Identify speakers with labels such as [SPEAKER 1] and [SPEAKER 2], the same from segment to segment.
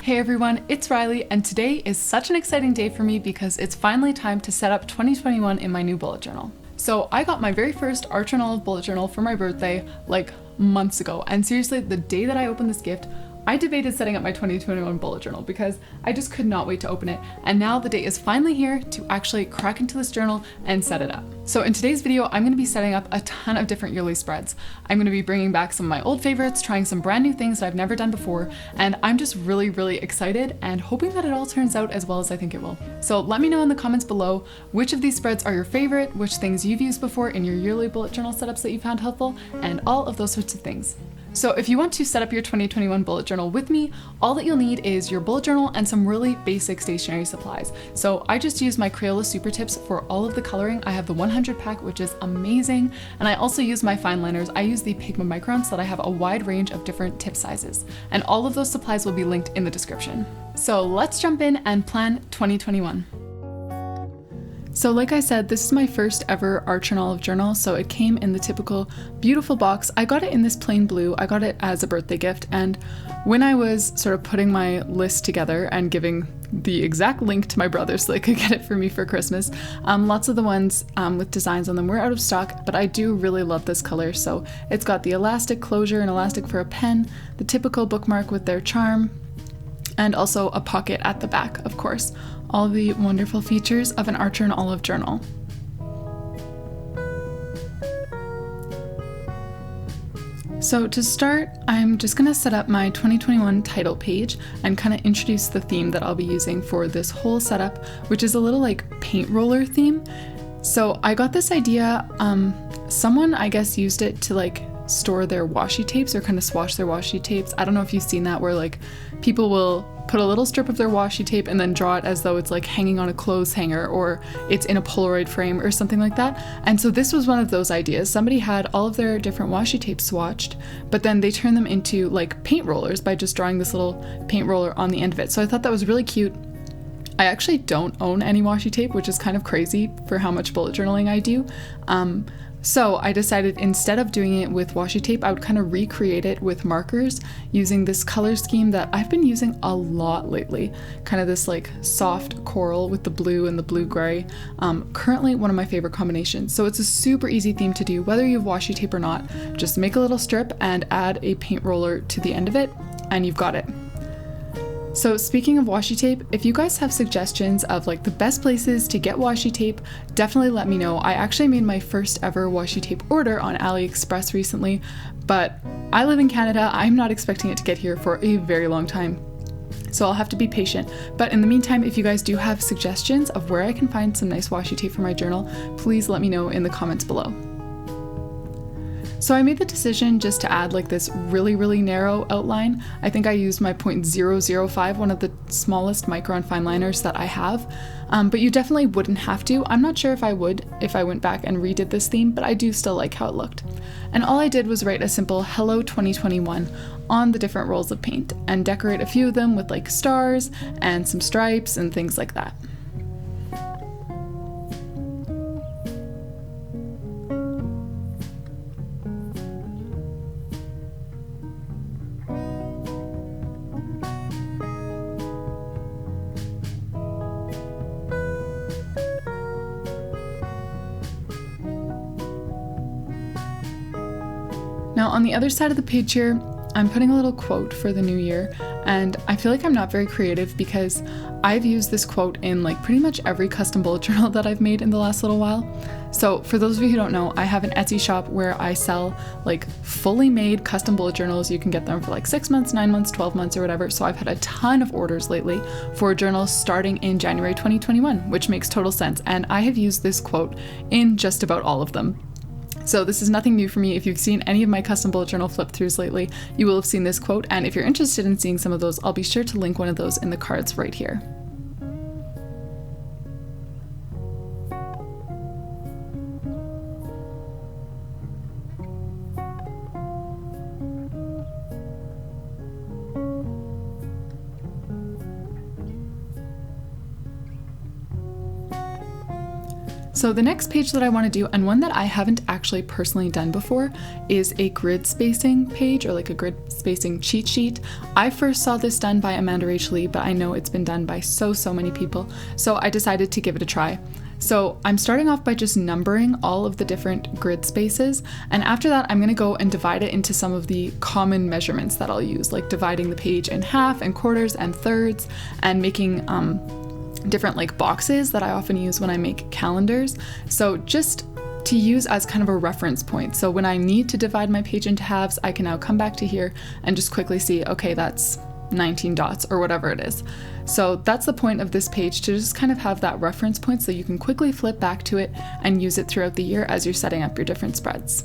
[SPEAKER 1] Hey everyone, it's Rylee, and today is such an exciting day for me because it's finally time to set up 2021 in my new bullet journal. So I got my very first Archer and Olive bullet journal for my birthday like months ago, and seriously, the day that I opened this gift, I debated setting up my 2021 bullet journal because I just could not wait to open it, and now the day is finally here to actually crack into this journal and set it up. So in today's video, I'm going to be setting up a ton of different yearly spreads. I'm going to be bringing back some of my old favorites, trying some brand new things that I've never done before, and I'm just really excited and hoping that it all turns out as well as I think it will. So let me know in the comments below which of these spreads are your favorite, which things you've used before in your yearly bullet journal setups that you found helpful, and all of those sorts of things. So if you want to set up your 2021 bullet journal with me, all that you'll need is your bullet journal and some really basic stationery supplies. So I just use my Crayola Super Tips for all of the coloring. I have the 100 pack, which is amazing. And I also use my fine liners. I use the Pigma Microns so that I have a wide range of different tip sizes. And all of those supplies will be linked in the description. So let's jump in and plan 2021. So like I said, this is my first ever Archer and Olive journal, so it came in the typical beautiful box. I got it in this plain blue. I got it as a birthday gift, and when I was sort of putting my list together and giving the exact link to my brother so they could get it for me for Christmas, lots of the ones with designs on them were out of stock, but I do really love this color. So it's got the elastic closure and elastic for a pen, the typical bookmark with their charm, and also a pocket at the back, of course. All the wonderful features of an Archer and Olive journal. So to start, I'm just gonna set up my 2021 title page and kind of introduce the theme that I'll be using for this whole setup, which is a little like paint roller theme. So I got this idea, someone I guess used it to like store their washi tapes or kind of swatch their washi tapes. I don't know if you've seen that, where like people will put a little strip of their washi tape and then draw it as though it's like hanging on a clothes hanger or it's in a Polaroid frame or something like that. And so this was one of those ideas. Somebody had all of their different washi tapes swatched, but then they turned them into like paint rollers by just drawing this little paint roller on the end of it. So I thought that was really cute. I actually don't own any washi tape, which is kind of crazy for how much bullet journaling I do. So I decided instead of doing it with washi tape, I would kind of recreate it with markers using this color scheme that I've been using a lot lately. Kind of this like soft coral with the blue and the blue gray. Currently one of my favorite combinations. So it's a super easy theme to do, whether you have washi tape or not. Just make a little strip and add a paint roller to the end of it, and you've got it. So speaking of washi tape, if you guys have suggestions of like the best places to get washi tape, definitely let me know. I actually made my first ever washi tape order on AliExpress recently, but I live in Canada. I'm not expecting it to get here for a very long time, so I'll have to be patient. But in the meantime, if you guys do have suggestions of where I can find some nice washi tape for my journal, please let me know in the comments below. So I made the decision just to add like this really narrow outline. I think I used my 0.005, one of the smallest micron fine liners that I have, but you definitely wouldn't have to. I'm not sure if I would if I went back and redid this theme, but I do still like how it looked. And all I did was write a simple Hello 2021 on the different rolls of paint and decorate a few of them with like stars and some stripes and things like that. Now on the other side of the page here, I'm putting a little quote for the new year, and I feel like I'm not very creative because I've used this quote in like pretty much every custom bullet journal that I've made in the last little while. So for those of you who don't know, I have an Etsy shop where I sell like fully made custom bullet journals. You can get them for like 6 months, 9 months, 12 months or whatever. So I've had a ton of orders lately for journals starting in January 2021, which makes total sense. And I have used this quote in just about all of them. So this is nothing new for me. If you've seen any of my custom bullet journal flip throughs lately, you will have seen this quote. And if you're interested in seeing some of those, I'll be sure to link one of those in the cards right here. So the next page that I want to do, and one that I haven't actually personally done before, is a grid spacing page, or like a grid spacing cheat sheet. I first saw this done by Amanda Rachel Lee, but I know it's been done by so many people, so I decided to give it a try. So I'm starting off by just numbering all of the different grid spaces, and after that I'm going to go and divide it into some of the common measurements that I'll use, like dividing the page in half and quarters and thirds, and making different like boxes that I often use when I make calendars. So just to use as kind of a reference point. So when I need to divide my page into halves, I can now come back to here and just quickly see, okay, that's 19 dots or whatever it is. So that's the point of this page, to just kind of have that reference point so you can quickly flip back to it and use it throughout the year as you're setting up your different spreads.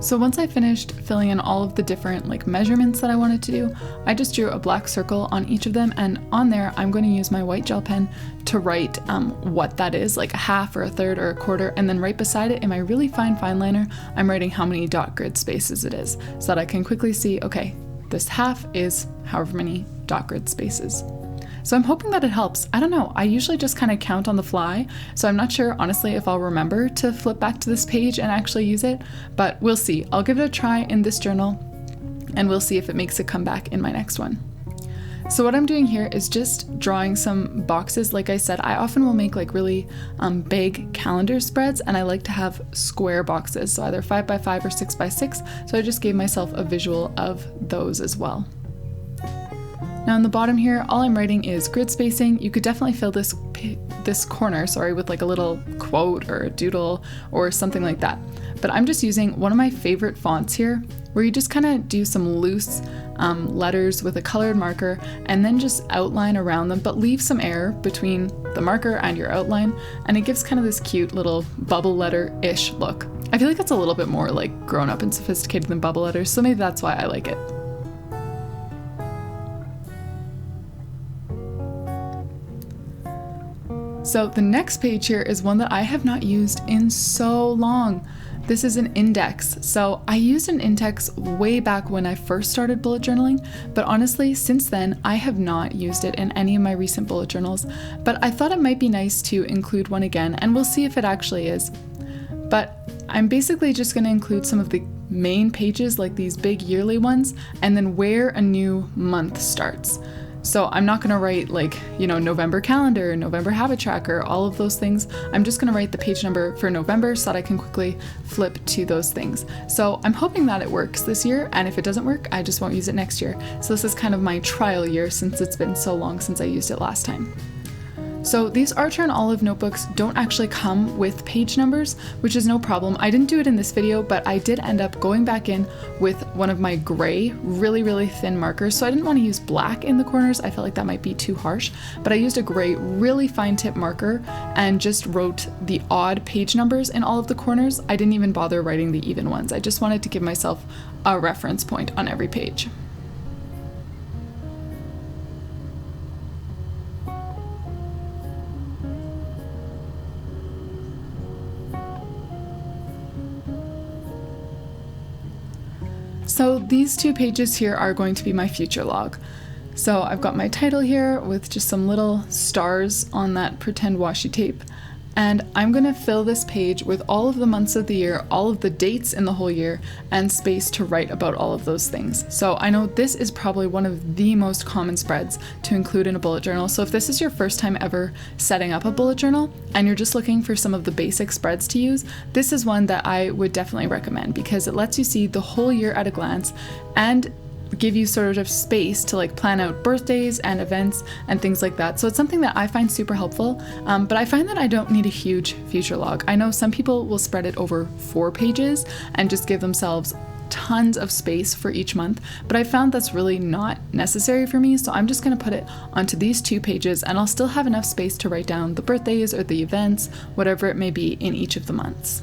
[SPEAKER 1] So once I finished filling in all of the different like measurements that I wanted to do, I just drew a black circle on each of them, and on there I'm going to use my white gel pen to write what that is, like a half or a third or a quarter, and then right beside it in my really fine liner, I'm writing how many dot grid spaces it is, so that I can quickly see, okay, this half is however many dot grid spaces. So I'm hoping that it helps. I don't know, I usually just kind of count on the fly, so I'm not sure honestly if I'll remember to flip back to this page and actually use it, but we'll see. I'll give it a try in this journal and we'll see if it makes a comeback in my next one. So what I'm doing here is just drawing some boxes. Like I said, I often will make like really big calendar spreads, and I like to have square boxes, so either 5x5 or 6x6, so I just gave myself a visual of those as well. Now in the bottom here, all I'm writing is grid spacing. You could definitely fill this corner, with like a little quote or a doodle or something like that. But I'm just using one of my favorite fonts here, where you just kind of do some loose letters with a colored marker and then just outline around them, but leave some air between the marker and your outline, and it gives kind of this cute little bubble letter-ish look. I feel like it's a little bit more like grown up and sophisticated than bubble letters, so maybe that's why I like it. So the next page here is one that I have not used in so long. This is an index. So I used an index way back when I first started bullet journaling, but honestly, since then, I have not used it in any of my recent bullet journals, but I thought it might be nice to include one again, and we'll see if it actually is. But I'm basically just gonna include some of the main pages, like these big yearly ones, and then where a new month starts. So I'm not gonna write like, November calendar, November habit tracker, all of those things. I'm just gonna write the page number for November so that I can quickly flip to those things. So I'm hoping that it works this year, and if it doesn't work, I just won't use it next year. So this is kind of my trial year since it's been so long since I used it last time. So these Archer and Olive notebooks don't actually come with page numbers, which is no problem. I didn't do it in this video, but I did end up going back in with one of my gray, really thin markers. So I didn't want to use black in the corners. I felt like that might be too harsh, but I used a gray, really fine tip marker and just wrote the odd page numbers in all of the corners. I didn't even bother writing the even ones. I just wanted to give myself a reference point on every page. So these two pages here are going to be my future log. So I've got my title here with just some little stars on that pretend washi tape. And I'm gonna fill this page with all of the months of the year, all of the dates in the whole year, and space to write about all of those things. So I know this is probably one of the most common spreads to include in a bullet journal. So if this is your first time ever setting up a bullet journal and you're just looking for some of the basic spreads to use, this is one that I would definitely recommend because it lets you see the whole year at a glance, and give you sort of space to like plan out birthdays and events and things like that. So it's something that I find super helpful, but I find that I don't need a huge future log. I know some people will spread it over 4 pages and just give themselves tons of space for each month, but I found that's really not necessary for me. So I'm just going to put it onto these 2 pages, and I'll still have enough space to write down the birthdays or the events, whatever it may be in each of the months.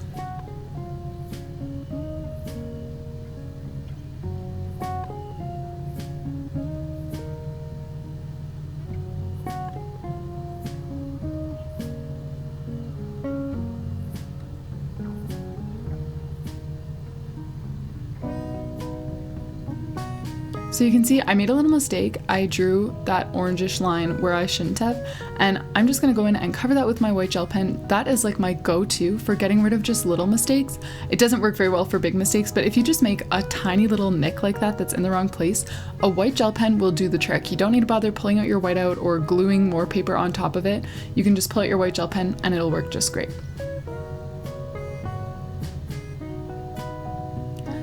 [SPEAKER 1] So you can see I made a little mistake. I drew that orangish line where I shouldn't have, and I'm just gonna go in and cover that with my white gel pen. That is like my go-to for getting rid of just little mistakes. It doesn't work very well for big mistakes, but if you just make a tiny little nick like that that's in the wrong place, a white gel pen will do the trick. You don't need to bother pulling out your whiteout or gluing more paper on top of it. You can just pull out your white gel pen and it'll work just great.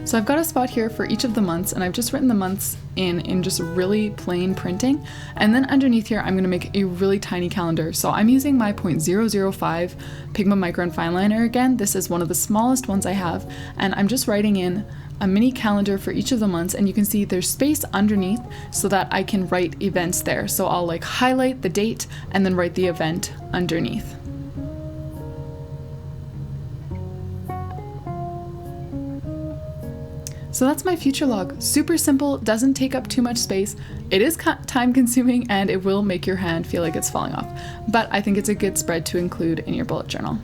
[SPEAKER 1] So I've got a spot here for each of the months, and I've just written the months in just really plain printing. And then underneath here, I'm gonna make a really tiny calendar. So I'm using my 0.005 Pigma Micro and Fine Liner again. This is one of the smallest ones I have, and I'm just writing in a mini calendar for each of the months, and you can see there's space underneath so that I can write events there. So I'll like highlight the date and then write the event underneath. So that's my future log. Super simple, doesn't take up too much space. It is time consuming and it will make your hand feel like it's falling off, but I think it's a good spread to include in your bullet journal.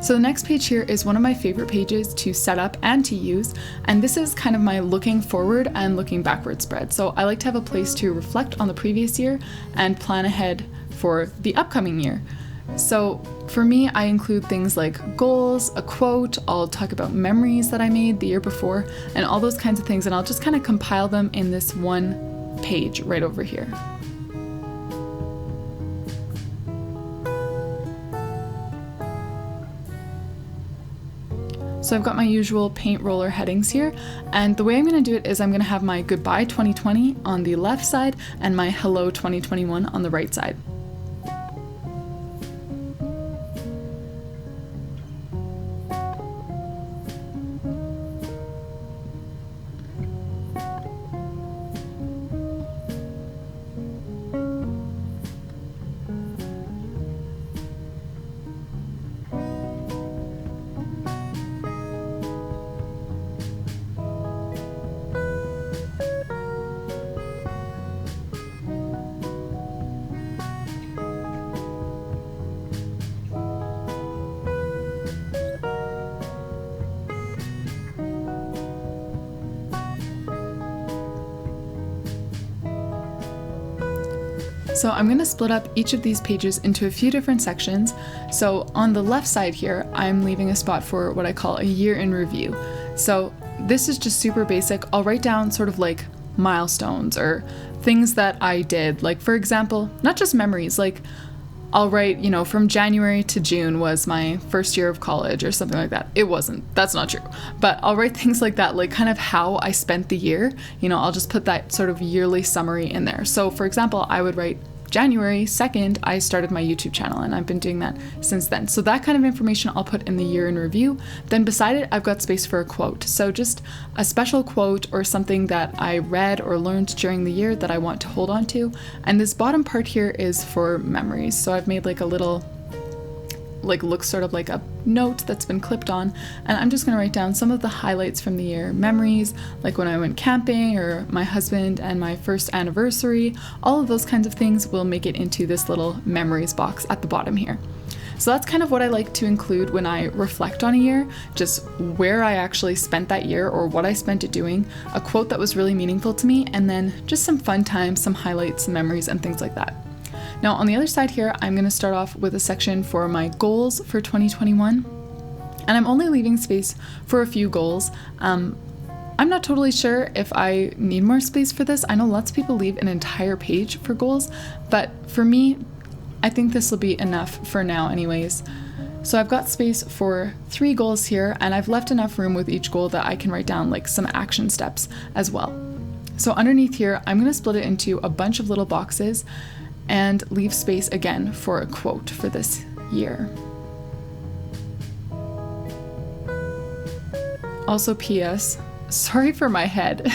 [SPEAKER 1] So the next page here is one of my favorite pages to set up and to use, and this is kind of my looking forward and looking backward spread. So I like to have a place to reflect on the previous year and plan ahead for the upcoming year. So for me, I include things like goals, a quote, I'll talk about memories that I made the year before, and all those kinds of things, and I'll just kind of compile them in this one page right over here. So I've got my usual paint roller headings here, and the way I'm going to do it is I'm going to have my Goodbye 2020 on the left side and my Hello 2021 on the right side. So I'm going to split up each of these pages into a few different sections. So on the left side here, I'm leaving a spot for what I call a year in review. So this is just super basic. I'll write down sort of like milestones or things that I did. Like for example, not just memories, like I'll write, you know, from January to June was my first year of college or something like that. It wasn't, that's not true. But I'll write things like that, like kind of how I spent the year. You know, I'll just put that sort of yearly summary in there. So for example, I would write January 2nd, I started my YouTube channel, and I've been doing that since then. So that kind of information I'll put in the year in review. Then beside it, I've got space for a quote. So just a special quote or something that I read or learned during the year that I want to hold on to. And this bottom part here is for memories. So I've made like a little, like looks sort of like a note that's been clipped on, and I'm just going to write down some of the highlights from the year, memories, like when I went camping or my husband and my first anniversary. All of those kinds of things will make it into this little memories box at the bottom here. So that's kind of what I like to include when I reflect on a year, just where I actually spent that year or what I spent it doing, a quote that was really meaningful to me, and then just some fun times, some highlights, some memories, and things like that. Now on the other side here, I'm going to start off with a section for my goals for 2021, and I'm only leaving space for a few goals. I'm not totally sure if I need more space for this. I know lots of people leave an entire page for goals, but for me, I think this will be enough for now anyways. So I've got space for 3 goals here, and I've left enough room with each goal that I can write down like some action steps as well. So underneath here, I'm going to split it into a bunch of little boxes and leave space again for a quote for this year. Also, PS, sorry for my head.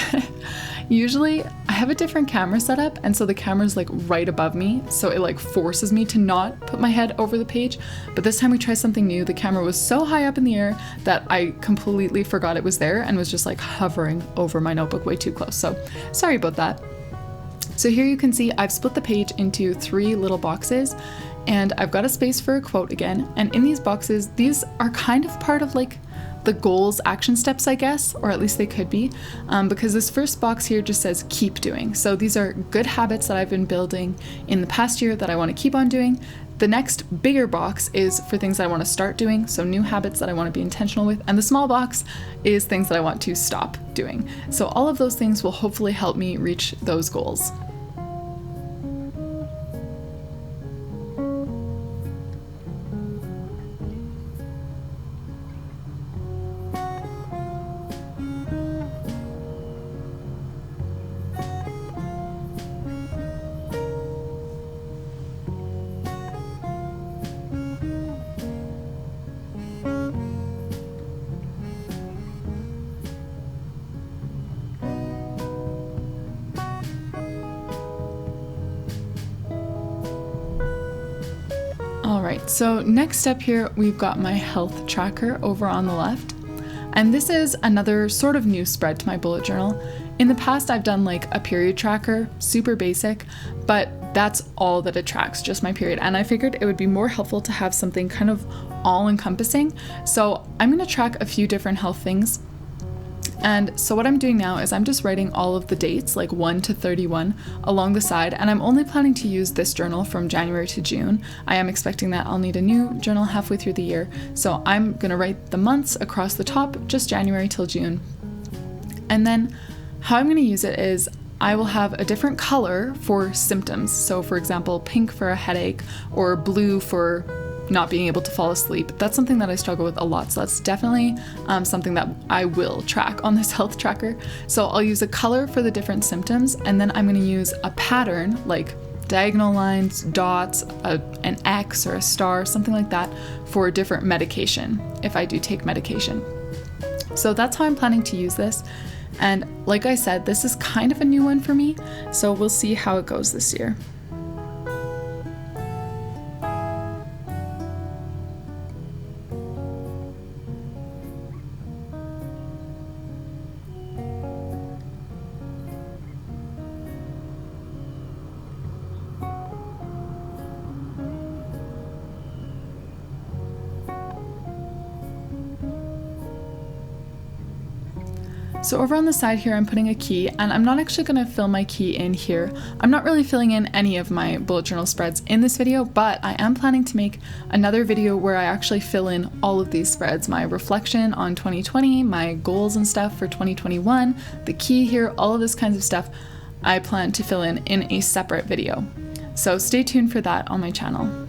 [SPEAKER 1] Usually I have a different camera setup, and so the camera's like right above me, so it like forces me to not put my head over the page. But this time we tried something new. The camera was so high up in the air that I completely forgot it was there and was just like hovering over my notebook way too close. So sorry about that. So here you can see I've split the page into 3 little boxes, and I've got a space for a quote again. And in these boxes, these are kind of part of like the goals action steps, I guess, or at least they could be, because this first box here just says keep doing. So these are good habits that I've been building in the past year that I want to keep on doing. The next bigger box is for things that I want to start doing, so new habits that I want to be intentional with, and the small box is things that I want to stop doing. So all of those things will hopefully help me reach those goals. Alright, so next step here, we've got my health tracker over on the left. And this is another sort of new spread to my bullet journal. In the past, I've done like a period tracker, super basic, but that's all that it tracks, just my period. And I figured it would be more helpful to have something kind of all-encompassing. So I'm going to track a few different health things. And so what I'm doing now is I'm just writing all of the dates, like 1 to 31, along the side, and I'm only planning to use this journal from January to June. I am expecting that I'll need a new journal halfway through the year, so I'm gonna write the months across the top, just January till June. And then how I'm gonna use it is I will have a different color for symptoms. So for example, pink for a headache, or blue for not being able to fall asleep. That's something that I struggle with a lot, so that's definitely something that I will track on this health tracker. So I'll use a color for the different symptoms, and then I'm going to use a pattern like diagonal lines, dots, an X or a star, something like that for different medication if I do take medication. So that's how I'm planning to use this. And like I said, this is kind of a new one for me, so we'll see how it goes this year. So over on the side here, I'm putting a key, and I'm not actually going to fill my key in here. I'm not really filling in any of my bullet journal spreads in this video, but I am planning to make another video where I actually fill in all of these spreads, my reflection on 2020, my goals and stuff for 2021, the key here, all of this kinds of stuff I plan to fill in a separate video. So stay tuned for that on my channel.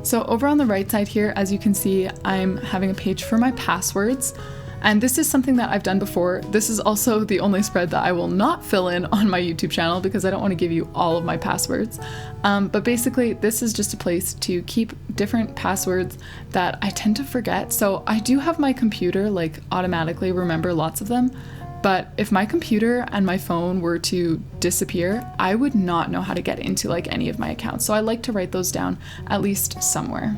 [SPEAKER 1] So over on the right side here, as you can see, I'm having a page for my passwords. And this is something that I've done before. This is also the only spread that I will not fill in on my YouTube channel because I don't want to give you all of my passwords. But basically, this is just a place to keep different passwords that I tend to forget. So I do have my computer like automatically remember lots of them. But if my computer and my phone were to disappear, I would not know how to get into like any of my accounts. So I like to write those down at least somewhere.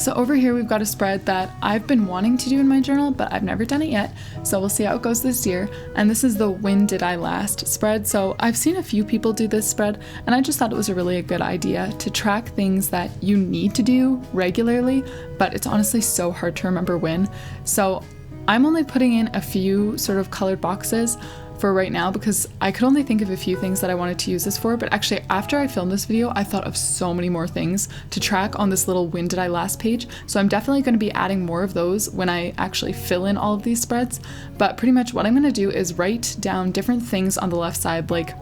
[SPEAKER 1] So over here we've got a spread that I've been wanting to do in my journal, but I've never done it yet. So we'll see how it goes this year. And this is the When Did I Last spread. So I've seen a few people do this spread, and I just thought it was a really good idea to track things that you need to do regularly, but it's honestly so hard to remember when. So I'm only putting in a few sort of colored boxes for right now because I could only think of a few things that I wanted to use this for, but actually after I filmed this video, I thought of so many more things to track on this little When Did I Last page. So I'm definitely going to be adding more of those when I actually fill in all of these spreads. But pretty much what I'm going to do is write down different things on the left side, like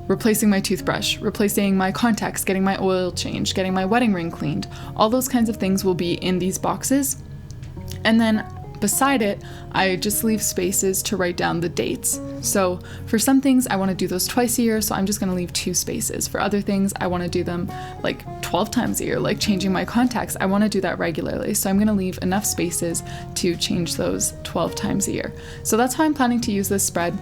[SPEAKER 1] replacing my toothbrush, replacing my contacts, getting my oil changed, getting my wedding ring cleaned. All those kinds of things will be in these boxes. And then beside it, I just leave spaces to write down the dates. So for some things, I want to do those twice a year, so I'm just going to leave 2 spaces. For other things, I want to do them like 12 times a year, like changing my contacts. I want to do that regularly, so I'm going to leave enough spaces to change those 12 times a year. So that's how I'm planning to use this spread.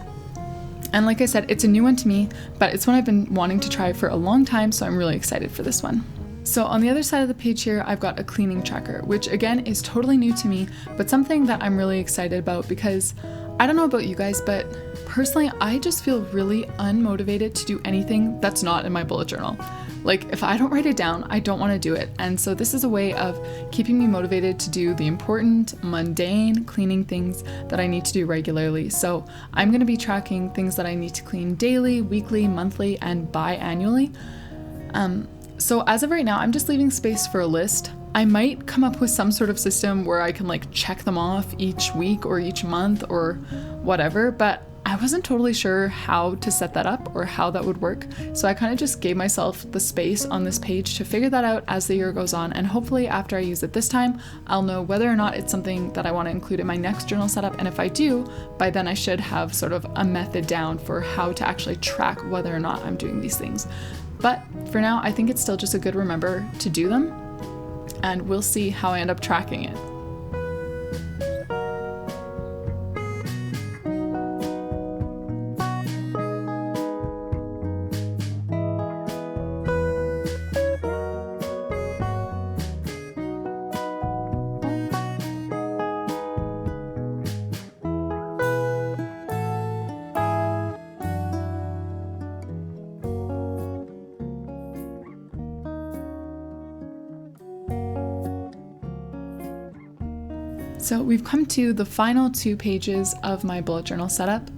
[SPEAKER 1] And like I said, it's a new one to me, but it's one I've been wanting to try for a long time, so I'm really excited for this one. So on the other side of the page here, I've got a cleaning tracker, which again is totally new to me, but something that I'm really excited about because I don't know about you guys, but personally, I just feel really unmotivated to do anything that's not in my bullet journal. Like if I don't write it down, I don't want to do it. And so this is a way of keeping me motivated to do the important, mundane cleaning things that I need to do regularly. So I'm going to be tracking things that I need to clean daily, weekly, monthly, and biannually. So as of right now, I'm just leaving space for a list. I might come up with some sort of system where I can like check them off each week or each month or whatever, but I wasn't totally sure how to set that up or how that would work. So I kind of just gave myself the space on this page to figure that out as the year goes on. And hopefully after I use it this time, I'll know whether or not it's something that I want to include in my next journal setup. And if I do, by then I should have sort of a method down for how to actually track whether or not I'm doing these things. But for now, I think it's still just a good remember to do them, and we'll see how I end up tracking it. So we've come to the final 2 pages of my bullet journal setup.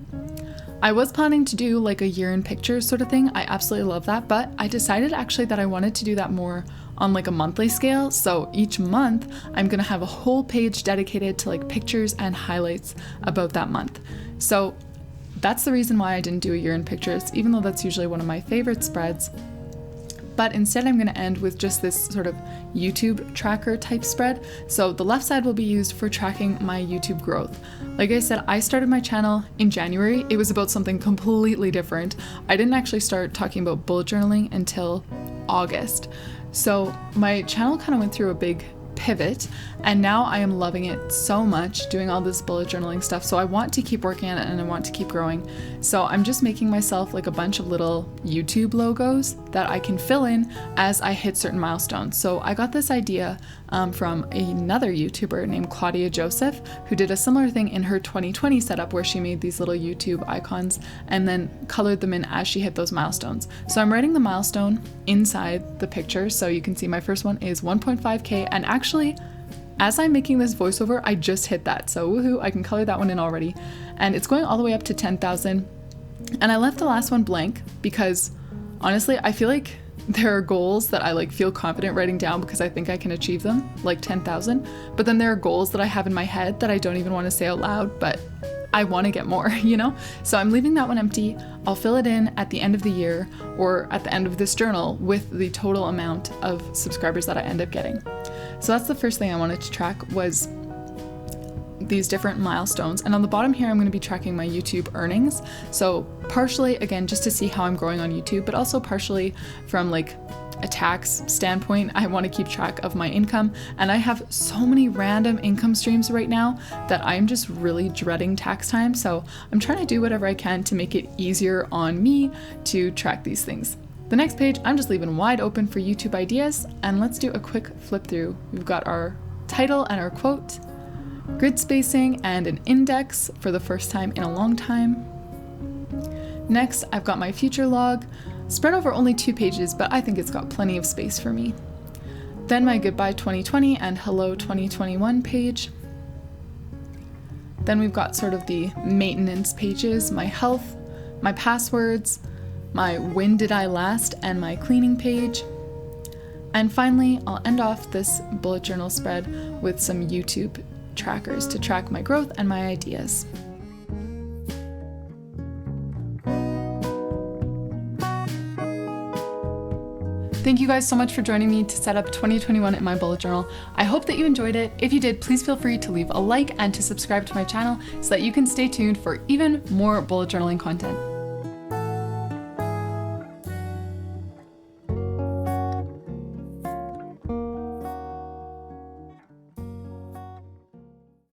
[SPEAKER 1] I was planning to do like a year in pictures sort of thing. I absolutely love that, but I decided actually that I wanted to do that more on like a monthly scale. So each month I'm gonna have a whole page dedicated to like pictures and highlights about that month. So that's the reason why I didn't do a year in pictures, even though that's usually one of my favorite spreads. But instead I'm going to end with just this sort of YouTube tracker type spread. So the left side will be used for tracking my YouTube growth. Like I said, I started my channel in January. It was about something completely different. I didn't actually start talking about bullet journaling until August. So my channel kind of went through a big pivot, and now I am loving it so much doing all this bullet journaling stuff. So I want to keep working on it and I want to keep growing. So I'm just making myself like a bunch of little YouTube logos that I can fill in as I hit certain milestones. So I got this idea from another YouTuber named Claudia Joseph, who did a similar thing in her 2020 setup where she made these little YouTube icons and then colored them in as she hit those milestones. So I'm writing the milestone inside the picture. So you can see my first one is 1.5K, and actually as I'm making this voiceover, I just hit that. So woohoo, I can color that one in already. And it's going all the way up to 10,000. And I left the last one blank because honestly, I feel like there are goals that I like feel confident writing down because I think I can achieve them, like 10,000. But then there are goals that I have in my head that I don't even want to say out loud, but I want to get more, you know? So I'm leaving that one empty. I'll fill it in at the end of the year or at the end of this journal with the total amount of subscribers that I end up getting. So that's the first thing I wanted to track, was these different milestones. And on the bottom here, I'm going to be tracking my YouTube earnings. So partially, again, just to see how I'm growing on YouTube, but also partially from like a tax standpoint, I want to keep track of my income. And I have so many random income streams right now that I'm just really dreading tax time. So I'm trying to do whatever I can to make it easier on me to track these things. The next page, I'm just leaving wide open for YouTube ideas, and let's do a quick flip through. We've got our title and our quote, grid spacing, and an index for the first time in a long time. Next, I've got my future log, spread over only 2 pages, but I think it's got plenty of space for me. Then my goodbye 2020 and hello 2021 page. Then we've got sort of the maintenance pages, my health, my passwords, my when did I last, and my cleaning page. And finally, I'll end off this bullet journal spread with some YouTube trackers to track my growth and my ideas. Thank you guys so much for joining me to set up 2021 in my bullet journal. I hope that you enjoyed it. If you did, please feel free to leave a like and to subscribe to my channel so that you can stay tuned for even more bullet journaling content.